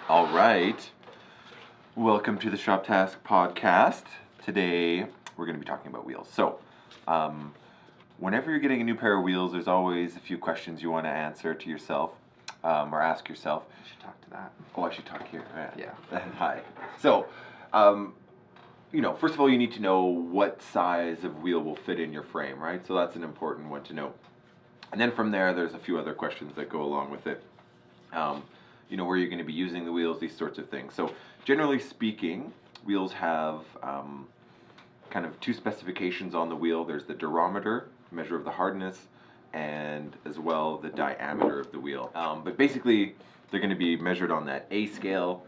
All right. Welcome to the Shop Task Podcast. Today we're going to be talking about wheels. So, whenever you're getting a new pair of wheels, there's always a few questions you want to answer to yourself or ask yourself. I should talk to that. Oh, I should talk here. Yeah. Hi. So, first of all, you need to know what size of wheel will fit in your frame, right? So that's an important one to know. And then from there, there's a few other questions that go along with it. Where you're going to be using the wheels, these sorts of things. So generally speaking, wheels have kind of two specifications on the wheel. There's the durometer, measure of the hardness, and as well the diameter of the wheel. But basically, they're going to be measured on that A scale.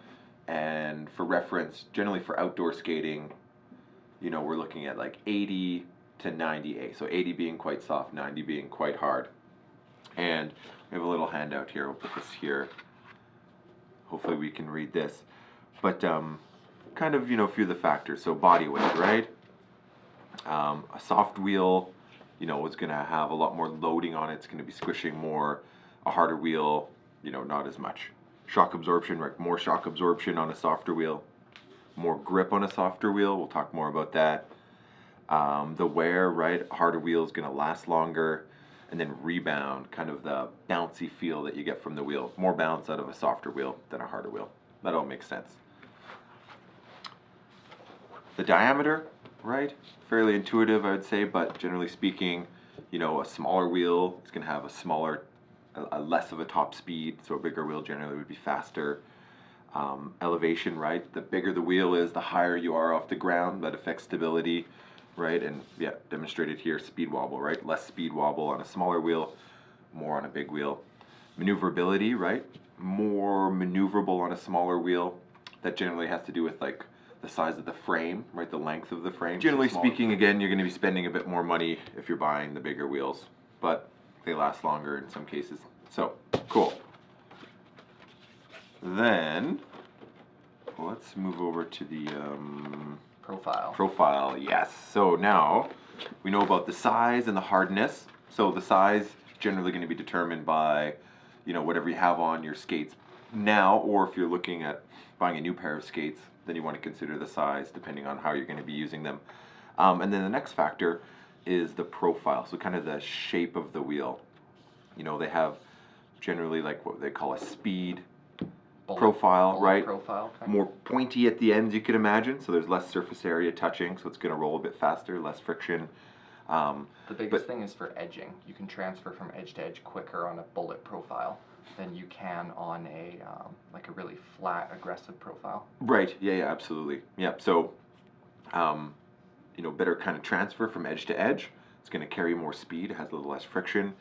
And for reference, generally for outdoor skating, we're looking at like 80 to 90A. So 80 being quite soft, 90 being quite hard. And we have a little handout here. We'll put this here. Hopefully we can read this. But kind of, a few of the factors. So body weight, right? A soft wheel, is going to have a lot more loading on it. It's going to be squishing more. A harder wheel, not as much. Shock absorption, right? More shock absorption on a softer wheel. More grip on a softer wheel. We'll talk more about that. The wear, right? A harder wheel is going to last longer. And then rebound, kind of the bouncy feel that you get from the wheel. More bounce out of a softer wheel than a harder wheel. That all makes sense. The diameter, right? Fairly intuitive, I would say, but generally speaking, a smaller wheel is going to have a less of a top speed, so a bigger wheel generally would be faster. Elevation, right? The bigger the wheel is, the higher you are off the ground. That affects stability. Right, and yeah, demonstrated here, speed wobble, right? Less speed wobble on a smaller wheel, more on a big wheel. Maneuverability, right? More maneuverable on a smaller wheel. That generally has to do with like the size of the frame, right? The length of the frame. Generally speaking, again, you're going to be spending a bit more money if you're buying the bigger wheels, but they last longer in some cases. So, cool. Then, let's move over to the Profile, yes. So now we know about the size and the hardness. So the size generally going to be determined by, whatever you have on your skates now, or if you're looking at buying a new pair of skates, then you want to consider the size depending on how you're going to be using them. And then the next factor is the profile. So kind of the shape of the wheel. They have generally like what they call a speed profile, right? Profile, more pointy at the ends, you could imagine. So there's less surface area touching, so it's going to roll a bit faster, less friction. The biggest thing is for edging. You can transfer from edge to edge quicker on a bullet profile than you can on a really flat, aggressive profile. Right. Yeah. Absolutely. Yep. So, better kind of transfer from edge to edge. It's going to carry more speed. It has a little less friction.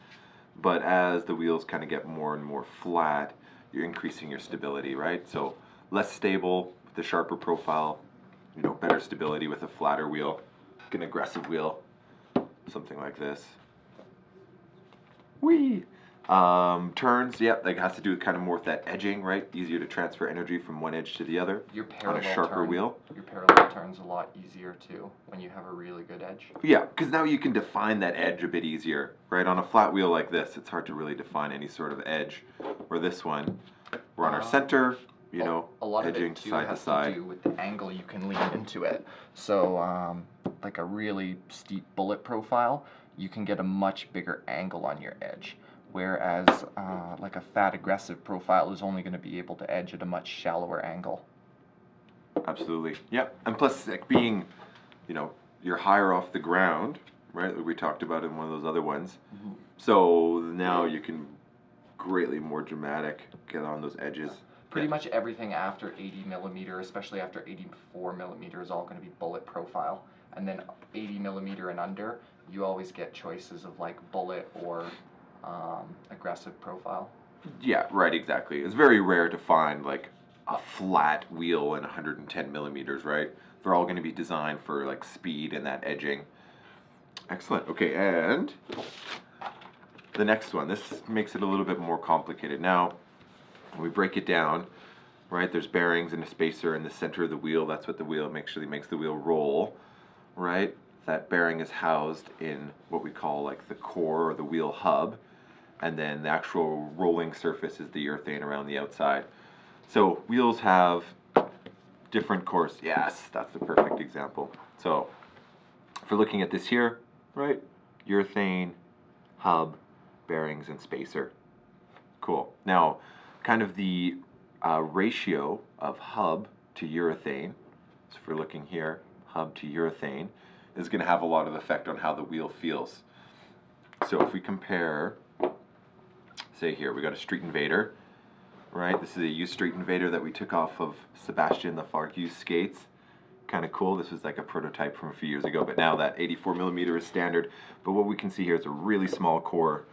But as the wheels kind of get more and more flat, you're increasing your stability, right? So less stable with the sharper profile, better stability with a flatter wheel, like an aggressive wheel, something like this. Whee! Turns, yeah, that has to do kind of more with that edging, right? Easier to transfer energy from one edge to the other on a sharper wheel. Your parallel turn's a lot easier too when you have a really good edge. Yeah, because now you can define that edge a bit easier, right? On a flat wheel like this, it's hard to really define any sort of edge. Or this one, we're on our center, a lot edging of it too side has to side. to do with the angle you can lean into it. So like a really steep bullet profile, you can get a much bigger angle on your edge. Whereas like a fat aggressive profile is only going to be able to edge at a much shallower angle. Absolutely. Yeah. And plus, like being, you're higher off the ground, right? Like we talked about in one of those other ones. Mm-hmm. So now you can greatly more dramatic get on those edges. Pretty much everything after 80 millimeter, especially after 84 millimeter, is all going to be bullet profile. And then 80 millimeter and under, you always get choices of like bullet or aggressive profile. Yeah, right, exactly. It's very rare to find like a flat wheel in 110 millimeters, right? They're all going to be designed for like speed and that edging. Excellent. Okay, and the next one. This makes it a little bit more complicated. Now, when we break it down, right, there's bearings and a spacer in the center of the wheel. That's what the wheel actually makes the wheel roll, right? That bearing is housed in what we call like the core or the wheel hub. And then the actual rolling surface is the urethane around the outside. So wheels have different cores. Yes, that's the perfect example. So if we're looking at this here, right? Urethane, hub, bearings, and spacer. Cool. Now, kind of the ratio of hub to urethane, so if we're looking here, hub to urethane, is going to have a lot of effect on how the wheel feels. So if we compare, say here, we got a Street Invader, right? This is a used Street Invader that we took off of Sebastian Lafargue's skates. Kind of cool. This was like a prototype from a few years ago, but now that 84 millimeter is standard. But what we can see here is a really small core,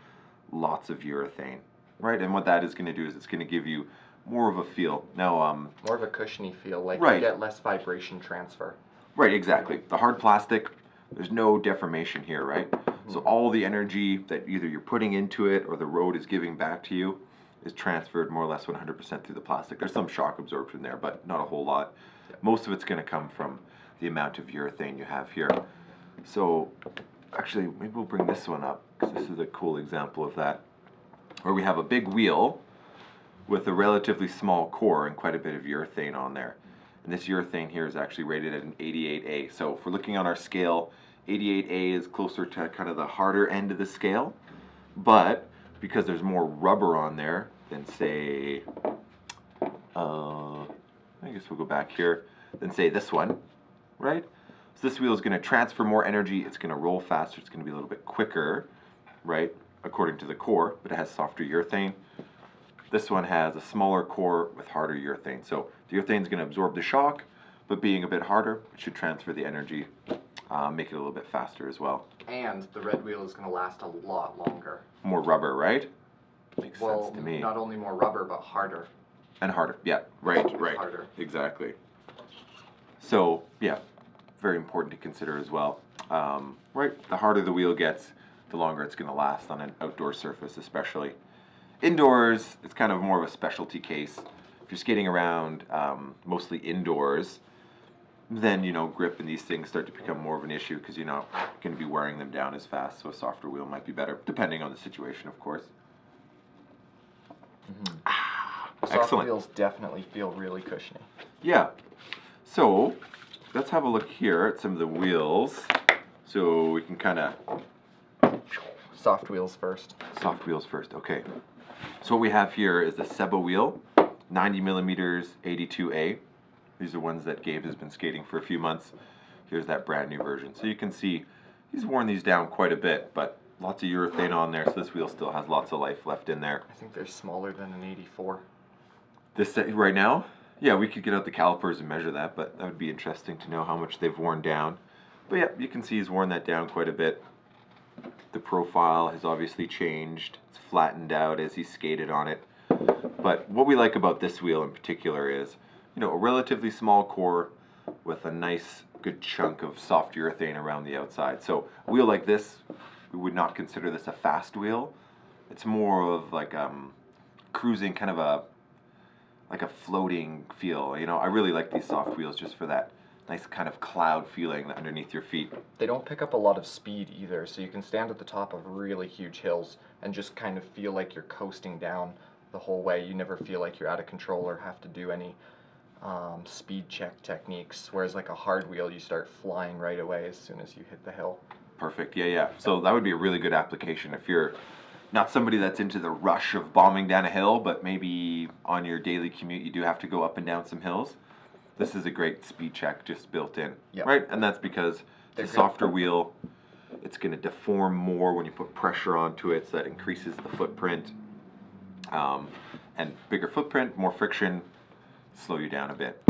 lots of urethane, right? And what that is going to do is it's going to give you more of a feel. Now, more of a cushiony feel, like right. You get less vibration transfer. Right, exactly. The hard plastic, there's no deformation here, right? So all the energy that either you're putting into it or the road is giving back to you is transferred more or less 100% through the plastic. There's some shock absorption there, but not a whole lot. Most of it's going to come from the amount of urethane you have here. So actually, maybe we'll bring this one up, because this is a cool example of that, where we have a big wheel with a relatively small core and quite a bit of urethane on there. And this urethane here is actually rated at an 88A. So if we're looking on our scale, 88A is closer to kind of the harder end of the scale, but because there's more rubber on there than say, I guess we'll go back here, than say this one, right? So this wheel is going to transfer more energy, it's going to roll faster, it's going to be a little bit quicker, right, according to the core, but it has softer urethane. This one has a smaller core with harder urethane. So the urethane is going to absorb the shock, but being a bit harder, it should transfer the energy, make it a little bit faster as well. And the red wheel is going to last a lot longer. More rubber, right? Makes sense to me. Not only more rubber, but harder. And harder, yeah, right, Harder. Exactly. So, yeah, very important to consider as well. Right, the harder the wheel gets, the longer it's going to last on an outdoor surface especially. Indoors, it's kind of more of a specialty case. If you're skating around mostly indoors, then, you know, grip and these things start to become more of an issue because you're not going to be wearing them down as fast, so a softer wheel might be better, depending on the situation, of course. Soft Excellent. wheels definitely feel really cushiony. Yeah. So, let's have a look here at some of the wheels. So we can kind of... Soft wheels first. Soft wheels first, okay. So what we have here is the Seba wheel, 90 millimeters, 82A. These are ones that Gabe has been skating for a few months. Here's that brand new version. So you can see he's worn these down quite a bit, but lots of urethane on there, so this wheel still has lots of life left in there. I think they're smaller than an 84. This right now? Yeah, we could get out the calipers and measure that, but that would be interesting to know how much they've worn down. But yeah, you can see he's worn that down quite a bit. The profile has obviously changed. It's flattened out as he skated on it. But what we like about this wheel in particular is, you know, a relatively small core with a nice good chunk of soft urethane around the outside. So a wheel like this, we would not consider this a fast wheel. It's more of like cruising, kind of a floating feel. You know, I really like these soft wheels just for that nice kind of cloud feeling underneath your feet. They don't pick up a lot of speed either, so you can stand at the top of really huge hills and just kind of feel like you're coasting down the whole way. You never feel like you're out of control or have to do any speed check techniques, whereas like a hard wheel, you start flying right away as soon as you hit the hill. Perfect, yeah. So that would be a really good application if you're not somebody that's into the rush of bombing down a hill, but maybe on your daily commute you do have to go up and down some hills. This is a great speed check just built in, right? And that's because it's a softer wheel. It's going to deform more when you put pressure onto it, so that increases the footprint. And bigger footprint, more friction, slow you down a bit.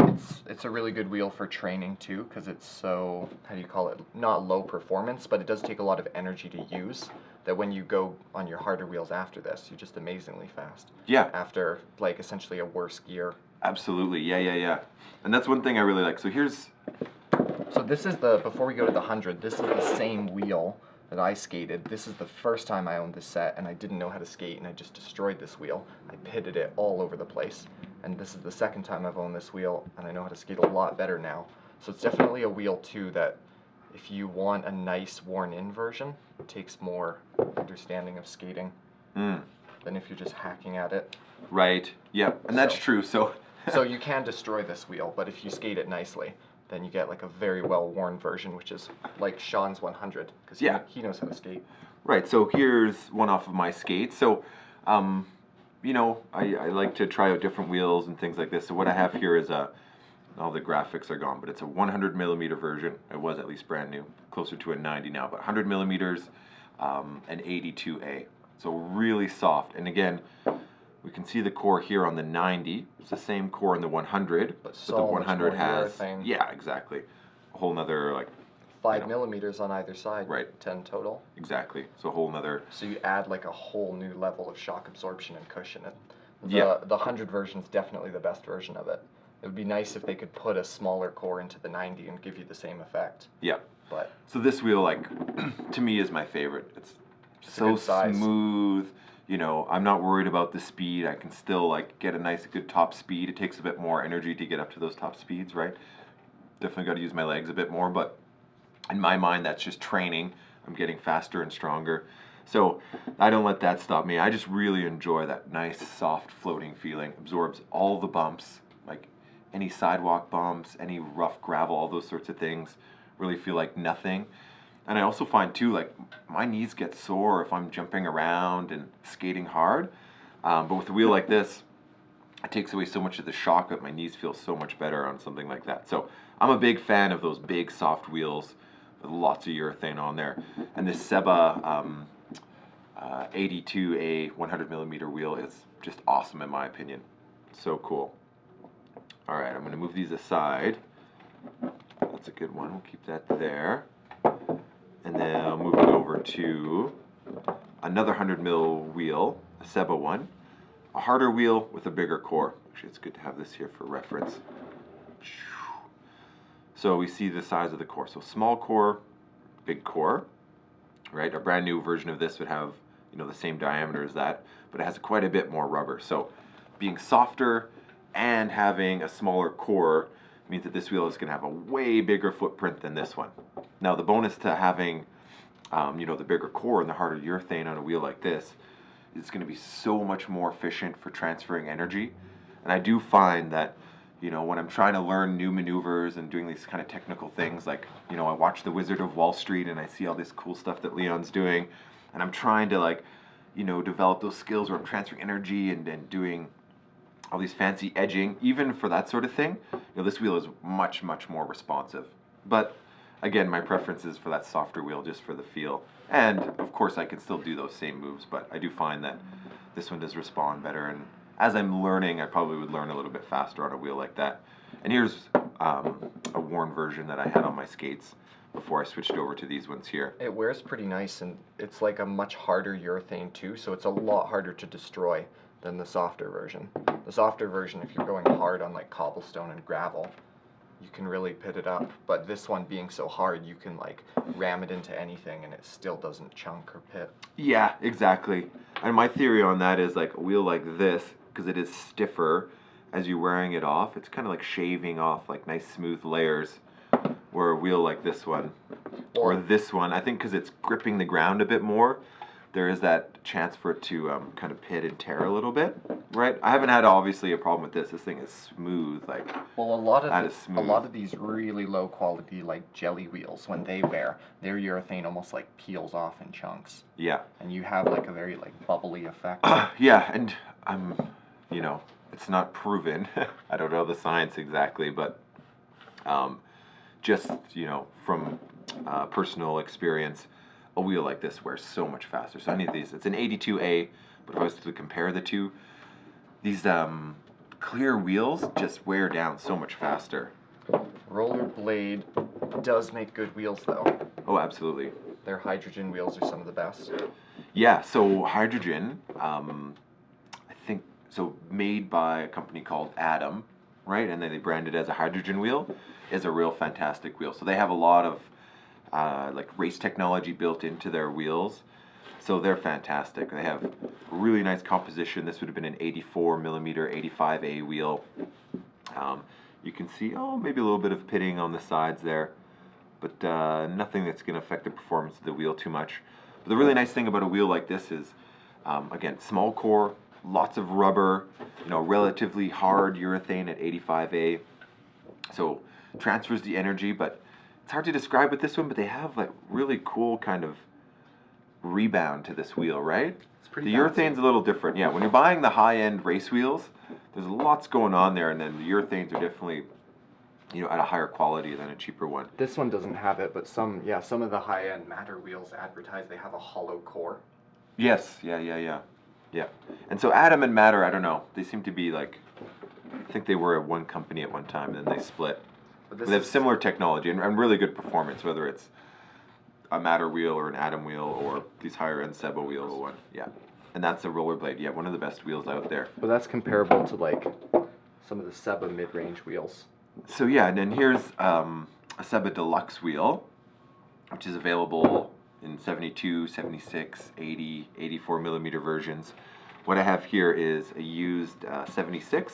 It's a really good wheel for training too, because it's so, how do you call it, not low performance, but it does take a lot of energy to use, that when you go on your harder wheels after this, you're just amazingly fast. Yeah. After like essentially a worse gear. Absolutely, yeah. And that's one thing I really like. So this is before we go to the 100, this is the same wheel that I skated. This is the first time I owned this set, and I didn't know how to skate, and I just destroyed this wheel. I pitted it all over the place. And this is the second time I've owned this wheel, and I know how to skate a lot better now. So it's definitely a wheel too that if you want a nice worn-in version, it takes more understanding of skating than if you're just hacking at it. Right, yeah, and that's true. So So you can destroy this wheel, but if you skate it nicely, then you get like a very well-worn version, which is like Shaun's 100, because Yeah. he knows how to skate. Right, so here's one off of my skates. So, you know, I like to try out different wheels and things like this. So what I have here is all the graphics are gone, but it's a 100 millimeter version. It was at least brand new, closer to a 90 now, but 100 millimeters, an 82A. So really soft. And again, we can see the core here on the 90. It's the same core in the 100, But the 100 much more has, urethane. yeah, exactly, a whole nother, like, 5 millimeters on either side. Right. 10 total. exactly. So a whole nother, So you add like a whole new level of shock absorption and cushion. And Yeah. the 100 version is definitely the best version of it. It would be nice if they could put a smaller core into the 90 and give you the same effect. yeah. But So this wheel, like, to me is my favorite. It's a so good size. smooth. You know, I'm not worried about the speed. I can still like get a nice, good top speed. It takes a bit more energy to get up to those top speeds, right? Definitely got to use my legs a bit more, but in my mind, that's just training. I'm getting faster and stronger. So I don't let that stop me. I just really enjoy that nice, soft, floating feeling. Absorbs all the bumps, like any sidewalk bumps, any rough gravel, all those sorts of things. Really feel like nothing. And I also find too, like my knees get sore if I'm jumping around and skating hard. But with a wheel like this, it takes away so much of the shock that my knees feel so much better on something like that. So I'm a big fan of those big soft wheels with lots of urethane on there. And this Seba 82A 100 millimeter wheel is just awesome in my opinion. So cool. All right, I'm gonna move these aside. That's a good one, we'll keep that there. And then I'll move it over to another 100 mil wheel, a Seba one. A harder wheel with a bigger core. Actually, it's good to have this here for reference. So we see the size of the core. So small core, big core, right? A brand new version of this would have, you know, the same diameter as that, but it has quite a bit more rubber. So being softer and having a smaller core means that this wheel is going to have a way bigger footprint than this one. Now the bonus to having, you know, the bigger core and the harder urethane on a wheel like this, it's going to be so much more efficient for transferring energy. And I do find that, you know, when I'm trying to learn new maneuvers and doing these kind of technical things, like, you know, I watch The Wizard of Wall Street and I see all this cool stuff that Leon's doing, and I'm trying to, like, you know, develop those skills where I'm transferring energy and doing all these fancy edging, even for that sort of thing, you know, this wheel is much, much more responsive. But again, my preference is for that softer wheel just for the feel. And of course I can still do those same moves, but I do find that this one does respond better. And as I'm learning, I probably would learn a little bit faster on a wheel like that. And here's a worn version that I had on my skates before I switched over to these ones here. it wears pretty nice, and it's like a much harder urethane too, so it's a lot harder to destroy than the softer version. The softer version, if you're going hard on like cobblestone and gravel, you can really pit it up. But this one being so hard, you can like ram it into anything and it still doesn't chunk or pit. Yeah, exactly. And my theory on that is like a wheel like this, because it is stiffer as you're wearing it off, it's kind of like shaving off like nice smooth layers. Where a wheel like this one, or this one, I think because it's gripping the ground a bit more, there is that chance for it to kind of pit and tear a little bit, right? I haven't had obviously a problem with this. This thing is smooth, like Well, that is a smooth. lot of these really low quality like jelly wheels, when they wear, their urethane almost like peels off in chunks, Yeah, and you have like a very like bubbly effect. yeah, and you know, it's not proven. I don't know the science exactly, but just, you know, from personal experience, a wheel like this wears so much faster. So any of these, it's an 82A, but if I was to compare the two, these clear wheels just wear down so much faster. Rollerblade does make good wheels though. Oh, absolutely. Their hydrogen wheels are some of the best. Yeah, so hydrogen, I think, so made by a company called Atom, right? And then they brand it as a hydrogen wheel, is a real fantastic wheel. So they have a lot of like race technology built into their wheels. So they're fantastic. They have really nice composition. This would have been an 84 millimeter 85A wheel. You can see, oh, maybe a little bit of pitting on the sides there, but nothing that's going to affect the performance of the wheel too much. But the really nice thing about a wheel like this is, again, small core, lots of rubber, relatively hard urethane at 85A. So transfers the energy, but it's hard to describe with this one, but they have like really cool kind of rebound to this wheel, right? It's pretty The urethane's a little different. Yeah, when you're buying the high-end race wheels, there's lots going on there, and then the urethanes are definitely, at a higher quality than a cheaper one. This one doesn't have it, but some of the high-end Matter wheels advertise they have a hollow core. Yes, yeah. And so Atom and Matter, I don't know, they seem to be like, I think they were at one company at one time, and then they split. But they have similar technology and really good performance, whether it's a Matter wheel or an Atom wheel or these higher-end Seba wheels. One, yeah. And that's a rollerblade, yeah, one of the best wheels out there. But that's comparable to like some of the Seba mid-range wheels. So yeah, and then here's a Seba Deluxe wheel, which is available in 72, 76, 80, 84 millimeter versions. What I have here is a used 76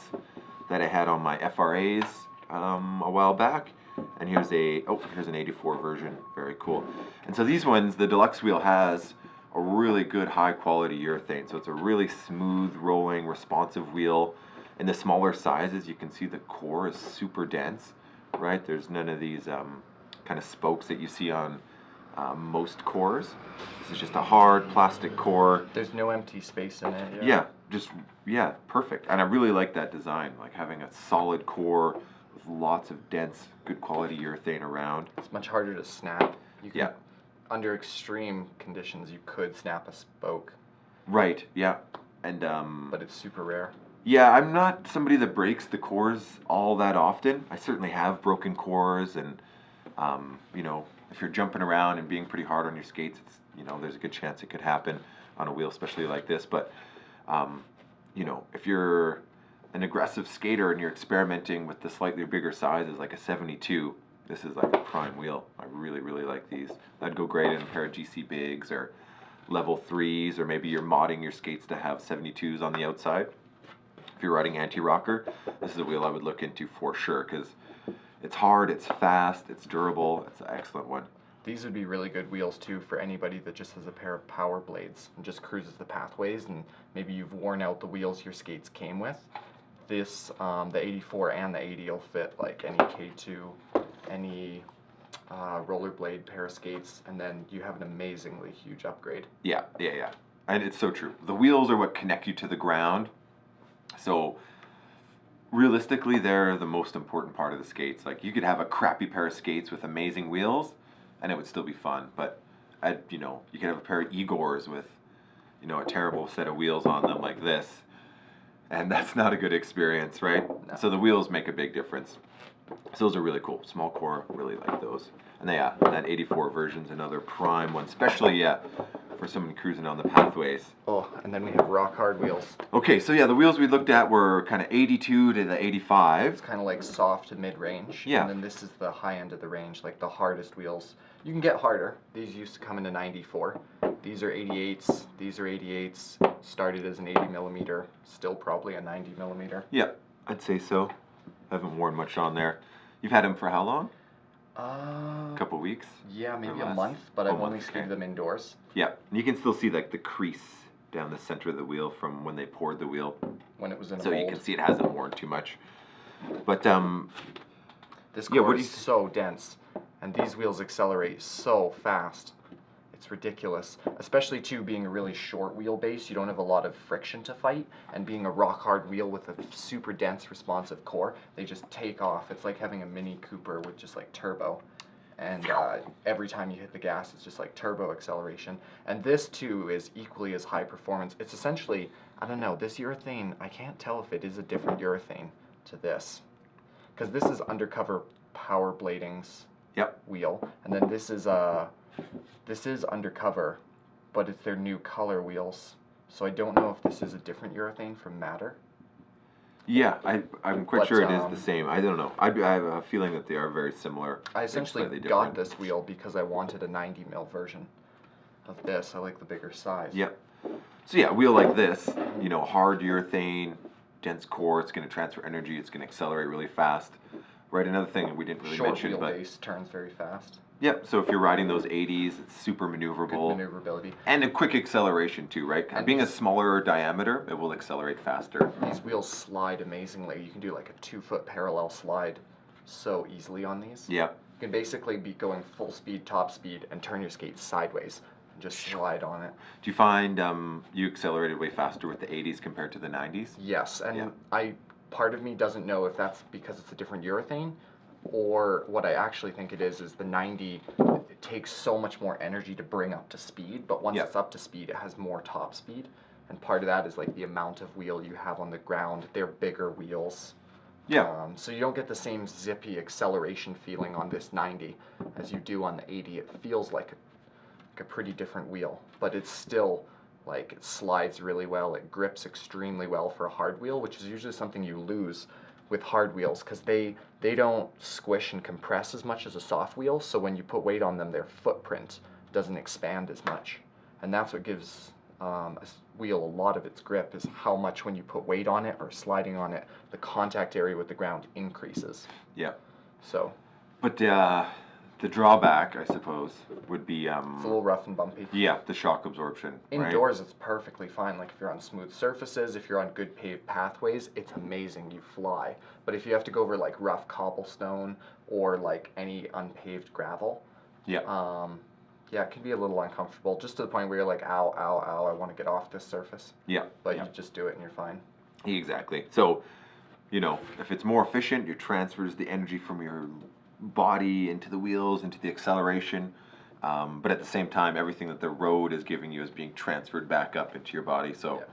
that I had on my FRAs a while back, and here's an 84 version. Very cool. And so these ones, the Deluxe wheel has a really good high quality urethane, so it's a really smooth rolling responsive wheel. In the smaller sizes, you can see the core is super dense, right? There's none of these kind of spokes that you see on most cores. This is just a hard plastic core. There's no empty space in it. Yeah, perfect. And I really like that design, like having a solid core with lots of dense, good quality urethane around. It's much harder to snap. Under extreme conditions, you could snap a spoke. Right, yeah. And but it's super rare. Yeah, I'm not somebody that breaks the cores all that often. I certainly have broken cores, and if you're jumping around and being pretty hard on your skates, it's there's a good chance it could happen on a wheel, especially like this. But if you're an aggressive skater and you're experimenting with the slightly bigger sizes, like a 72, this is like a prime wheel. I really, really like these. That'd go great in a pair of GC Bigs or level 3s, or maybe you're modding your skates to have 72s on the outside. If you're riding anti-rocker, this is a wheel I would look into for sure, because it's hard, it's fast, it's durable, it's an excellent one. These would be really good wheels too for anybody that just has a pair of power blades and just cruises the pathways, and maybe you've worn out the wheels your skates came with. This, the 84 and the 80 will fit like any K2, any rollerblade pair of skates, and then you have an amazingly huge upgrade. Yeah. And it's so true. The wheels are what connect you to the ground. So realistically, they're the most important part of the skates. Like, you could have a crappy pair of skates with amazing wheels, and it would still be fun. But you could have a pair of Igors with, a terrible set of wheels on them like this, and that's not a good experience, right? No. So the wheels make a big difference. So those are really cool. Small core, really like those. And that 84 version's another prime one, especially for someone cruising on the pathways. Oh, and then we have rock hard wheels. Okay, so the wheels we looked at were kind of 82 to the 85. It's kind of like soft to mid-range. Yeah. And then this is the high end of the range, like the hardest wheels. You can get harder. These used to come in a 94. These are 88s. These are 88s. Started as an 80 millimeter. Still probably a 90 millimeter. Yeah, I'd say so. Haven't worn much on there. You've had them for how long? A couple weeks? Yeah, maybe a month, but I've only skated them indoors. Yeah, and you can still see like the crease down the center of the wheel from when they poured the wheel. When it was in a mold. So you can see it hasn't worn too much. But this core is so dense, and these wheels accelerate so fast. It's ridiculous. Especially too, being a really short wheelbase, you don't have a lot of friction to fight, and being a rock hard wheel with a super dense responsive core, they just take off. It's like having a Mini Cooper with just like turbo, and every time you hit the gas, it's just like turbo acceleration. And this too is equally as high performance. It's essentially, I don't know, this urethane, I can't tell if it is a different urethane to this, because this is undercover Power Blading's wheel, and then this is undercover, but it's their new color wheels. So I don't know if this is a different urethane from Matter. Yeah, I'm quite sure it is the same. I don't know. I have a feeling that they are very similar. I essentially got this wheel because I wanted a 90 mil version of this. I like the bigger size. Yep. So a wheel like this, hard urethane, dense core, it's going to transfer energy, it's going to accelerate really fast. Right, another thing we didn't really Short mention, but wheelbase turns very fast. yep. So if you're riding those 80s, it's super maneuverable. Good maneuverability. And a quick acceleration too, right? And Being a these- smaller diameter, it will accelerate faster. These wheels slide amazingly. You can do like a 2-foot parallel slide so easily on these. Yep. You can basically be going full speed, top speed, and turn your skates sideways and just slide on it. Do you find you accelerated way faster with the 80s compared to the 90s? Yes, and Yeah. part of me doesn't know if that's because it's a different urethane, or what I actually think it is the 90, it takes so much more energy to bring up to speed, but once Yeah. it's up to speed, it has more top speed. And part of that is like the amount of wheel you have on the ground. They're bigger wheels. Yeah. So you don't get the same zippy acceleration feeling on this 90 as you do on the 80. It feels like a pretty different wheel, but it's still like it slides really well. It grips extremely well for a hard wheel, which is usually something you lose with hard wheels because they don't squish and compress as much as a soft wheel. So when you put weight on them, their footprint doesn't expand as much, and that's what gives a wheel a lot of its grip, is how much when you put weight on it or sliding on it, the contact area with the ground increases. Yeah. So But the drawback, I suppose, would be it's a little rough and bumpy. yeah, the shock absorption. Right? Indoors, it's perfectly fine. Like if you're on smooth surfaces, if you're on good paved pathways, it's amazing. You fly. But if you have to go over like rough cobblestone or like any unpaved gravel, Yeah. yeah, it can be a little uncomfortable. Just to the point where you're like, ow, ow, ow, I want to get off this surface. Yeah. But yeah. you just do it and you're fine. Exactly. So, if it's more efficient, it transfers the energy from your body into the wheels, into the acceleration. But at the same time, everything that the road is giving you is being transferred back up into your body. So,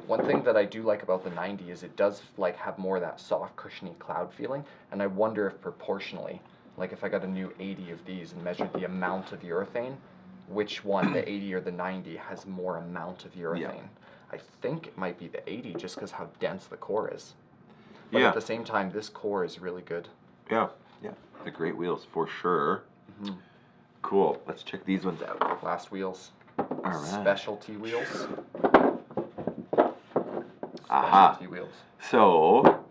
One thing that I do like about the 90 is it does like have more of that soft, cushiony cloud feeling, and I wonder if proportionally, like if I got a new 80 of these and measured the amount of urethane, which one, the 80 or the 90, has more amount of urethane. Yeah. I think it might be the 80 just because how dense the core is. But Yeah. at the same time, this core is really good. Yeah. The great wheels for sure. Mm-hmm. Cool. Let's check these ones out. Last wheels. All right. Specialty wheels. Aha. Specialty wheels. So,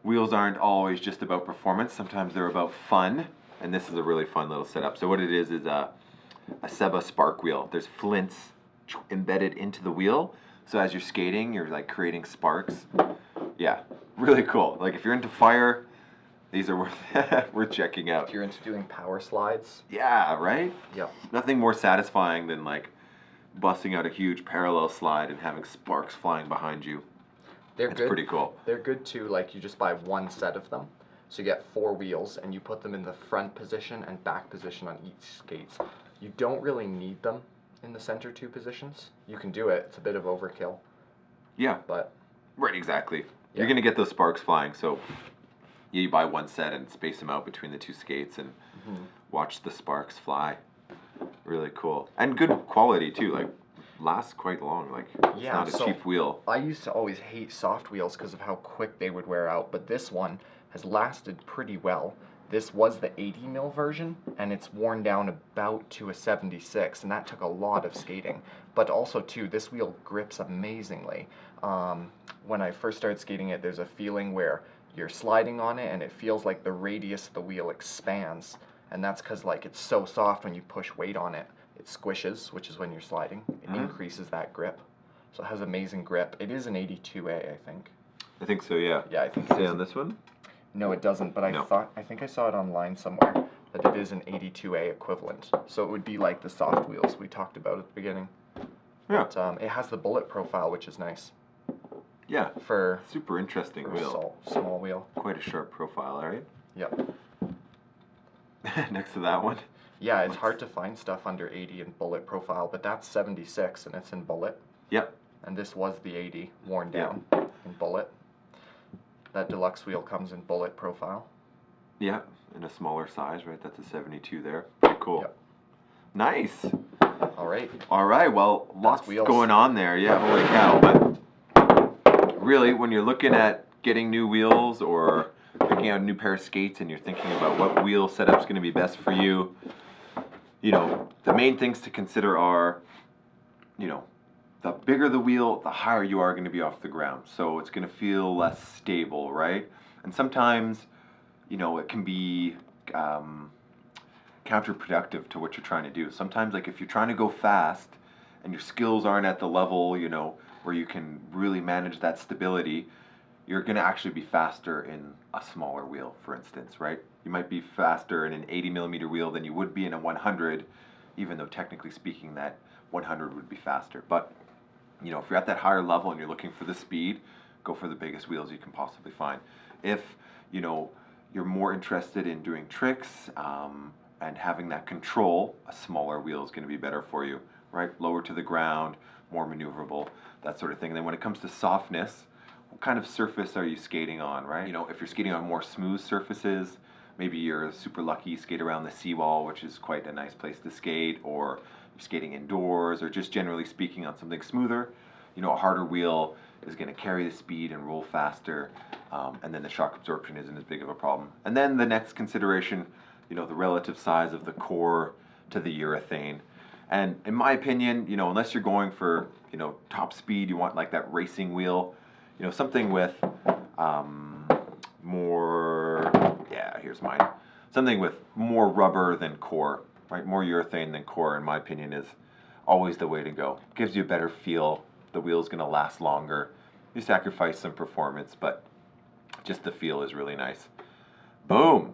wheels aren't always just about performance. Sometimes they're about fun, and this is a really fun little setup. So what it is a Seba spark wheel. There's flints embedded into the wheel, so as you're skating, you're like creating sparks. Yeah, really cool. Like if you're into fire, these are worth checking out. If you're into doing power slides. Yeah, right? Yep. Nothing more satisfying than like busting out a huge parallel slide and having sparks flying behind you. They're It's good. pretty cool. They're good too, like you just buy one set of them. So you get 4 wheels and you put them in the front position and back position on each skates. You don't really need them in the center 2 positions. You can do it. It's a bit of overkill, Yeah, but right, exactly. Yeah. You're gonna get those sparks flying, so you buy one set and space them out between the 2 skates and watch the sparks fly. Really cool. And good quality too, like lasts quite long. Like it's Yeah, not a so- cheap wheel. I used to always hate soft wheels because of how quick they would wear out, but this one has lasted pretty well. This was the 80 mil version, and it's worn down about to a 76, and that took a lot of skating. But also, too, this wheel grips amazingly. When I first started skating it, there's a feeling where you're sliding on it, and it feels like the radius of the wheel expands, and that's because like it's so soft when you push weight on it. It squishes, which is when you're sliding. It increases that grip. So it has amazing grip. It is an 82A, I think. I think so, yeah. Yeah, I think it Say is. on this one? No, it doesn't, but No. I think I saw it online somewhere that it is an 82A equivalent. So it would be like the soft wheels we talked about at the beginning. Yeah. But it has the bullet profile, which is nice Yeah. for, Super interesting for a wheel. small wheel. Quite a sharp profile, alright? Yep. Next to that one. Yeah, it's hard to find stuff under 80 in bullet profile, but that's 76 and it's in bullet. Yep. And this was the 80 worn Yeah. down in bullet. That deluxe wheel comes in bullet profile. Yeah. In a smaller size, right? That's a 72 there. Pretty cool. Yep. Nice. All right. All right, well, lots wheels. going on there. Yeah, holy cow. But really, when you're looking at getting new wheels or picking out a new pair of skates and you're thinking about what wheel setup's going to be best for you, the main things to consider are, the bigger the wheel, the higher you are going to be off the ground. So it's going to feel less stable, right? And sometimes, you know, it can be counterproductive to what you're trying to do. Sometimes, like if you're trying to go fast and your skills aren't at the level, you know, where you can really manage that stability, you're going to actually be faster in a smaller wheel, for instance, right? You might be faster in an 80 millimeter wheel than you would be in a 100, even though technically speaking that 100 would be faster. But, you know, if you're at that higher level and you're looking for the speed, go for the biggest wheels you can possibly find. If, you know, you're more interested in doing tricks and having that control, a smaller wheel is going to be better for you, right? Lower to the ground, more maneuverable, that sort of thing. And then when it comes to softness, what kind of surface are you skating on, right? You know, if you're skating on more smooth surfaces, maybe you're super lucky, you skate around the seawall, which is quite a nice place to skate, or you're skating indoors, or just generally speaking on something smoother. You know, a harder wheel is going to carry the speed and roll faster, and then the shock absorption isn't as big of a problem. And then the next consideration, you know, the relative size of the core to the urethane. And in my opinion, you know, unless you're going for, you know, top speed, you want like that racing wheel, you know, something with more, yeah, here's mine. Something with more rubber than core, right? More urethane than core, in my opinion, is always the way to go. Gives you a better feel. The wheel's going to last longer. You sacrifice some performance, but just the feel is really nice. Boom!